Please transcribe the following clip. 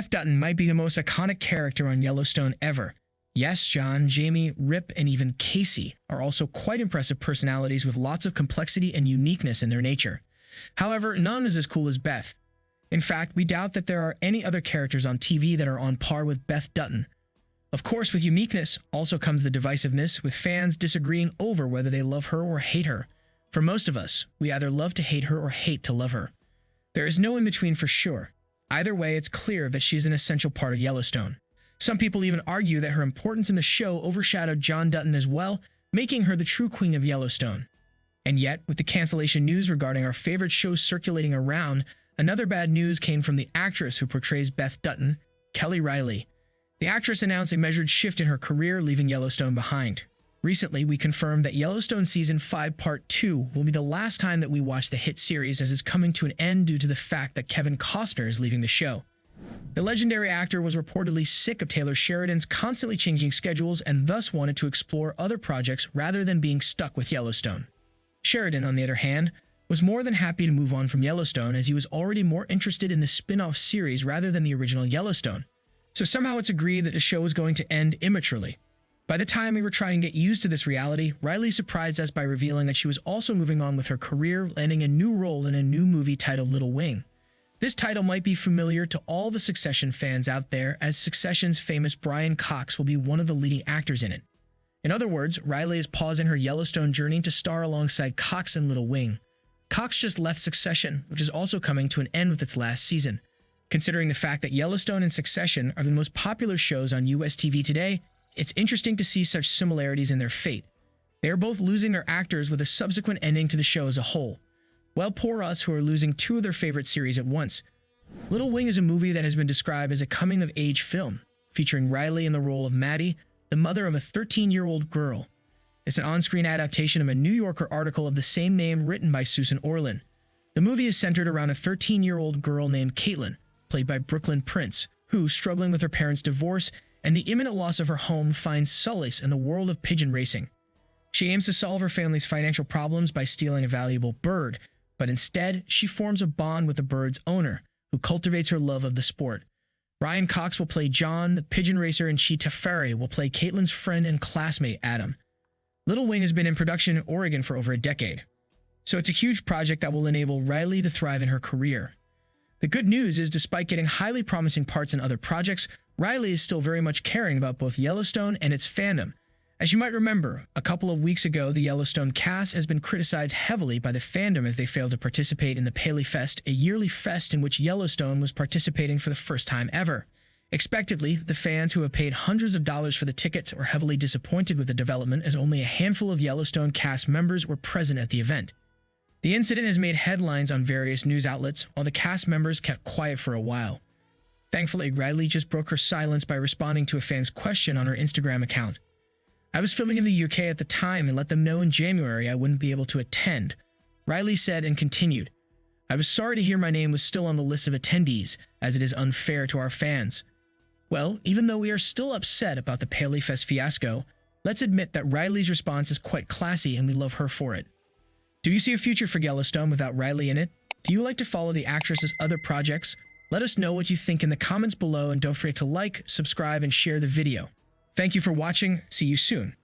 Beth Dutton might be the most iconic character on Yellowstone ever. Yes, John, Jamie, Rip, and even Casey are also quite impressive personalities with lots of complexity and uniqueness in their nature. However, none is as cool as Beth. In fact, we doubt that there are any other characters on TV that are on par with Beth Dutton. Of course, with uniqueness also comes the divisiveness, with fans disagreeing over whether they love her or hate her. For most of us, we either love to hate her or hate to love her. There is no in-between for sure. Either way, it's clear that she's an essential part of Yellowstone. Some people even argue that her importance in the show overshadowed John Dutton as well, making her the true queen of Yellowstone. And yet, with the cancellation news regarding our favorite show circulating around, another bad news came from the actress who portrays Beth Dutton, Kelly Reilly. The actress announced a measured shift in her career, leaving Yellowstone behind. Recently, we confirmed that Yellowstone Season 5 Part 2 will be the last time that we watch the hit series, as it's coming to an end due to the fact that Kevin Costner is leaving the show. The legendary actor was reportedly sick of Taylor Sheridan's constantly changing schedules and thus wanted to explore other projects rather than being stuck with Yellowstone. Sheridan, on the other hand, was more than happy to move on from Yellowstone, as he was already more interested in the spin-off series rather than the original Yellowstone. So somehow it's agreed that the show is going to end immaturely. By the time we were trying to get used to this reality, Reilly surprised us by revealing that she was also moving on with her career, landing a new role in a new movie titled Little Wing. This title might be familiar to all the Succession fans out there, as Succession's famous Brian Cox will be one of the leading actors in it. In other words, Reilly is pausing her Yellowstone journey to star alongside Cox in Little Wing. Cox just left Succession, which is also coming to an end with its last season. Considering the fact that Yellowstone and Succession are the most popular shows on US TV today, it's interesting to see such similarities in their fate. They are both losing their actors with a subsequent ending to the show as a whole. Well, poor us who are losing two of their favorite series at once. Little Wing is a movie that has been described as a coming-of-age film, featuring Reilly in the role of Maddie, the mother of a 13-year-old girl. It's an on-screen adaptation of a New Yorker article of the same name written by Susan Orlin. The movie is centered around a 13-year-old girl named Caitlin, played by Brooklyn Prince, who, struggling with her parents' divorce and the imminent loss of her home, finds solace in the world of pigeon racing. She aims to solve her family's financial problems by stealing a valuable bird, but instead, she forms a bond with the bird's owner, who cultivates her love of the sport. Brian Cox will play John, the pigeon racer, and Chi Tafari will play Caitlin's friend and classmate, Adam. Little Wing has been in production in Oregon for over a decade, so it's a huge project that will enable Reilly to thrive in her career. The good news is, despite getting highly promising parts in other projects, Reilly is still very much caring about both Yellowstone and its fandom. As you might remember, a couple of weeks ago, the Yellowstone cast has been criticized heavily by the fandom as they failed to participate in the Paley Fest, a yearly fest in which Yellowstone was participating for the first time ever. Expectedly, the fans who have paid hundreds of dollars for the tickets were heavily disappointed with the development, as only a handful of Yellowstone cast members were present at the event. The incident has made headlines on various news outlets, while the cast members kept quiet for a while. Thankfully, Reilly just broke her silence by responding to a fan's question on her Instagram account. "I was filming in the UK at the time and let them know in January I wouldn't be able to attend," Reilly said, and continued, "I was sorry to hear my name was still on the list of attendees, as it is unfair to our fans." Well, even though we are still upset about the Paley Fest fiasco, let's admit that Reilly's response is quite classy and we love her for it. Do you see a future for Yellowstone without Reilly in it? Do you like to follow the actress's other projects? Let us know what you think in the comments below, and don't forget to like, subscribe, and share the video. Thank you for watching. See you soon.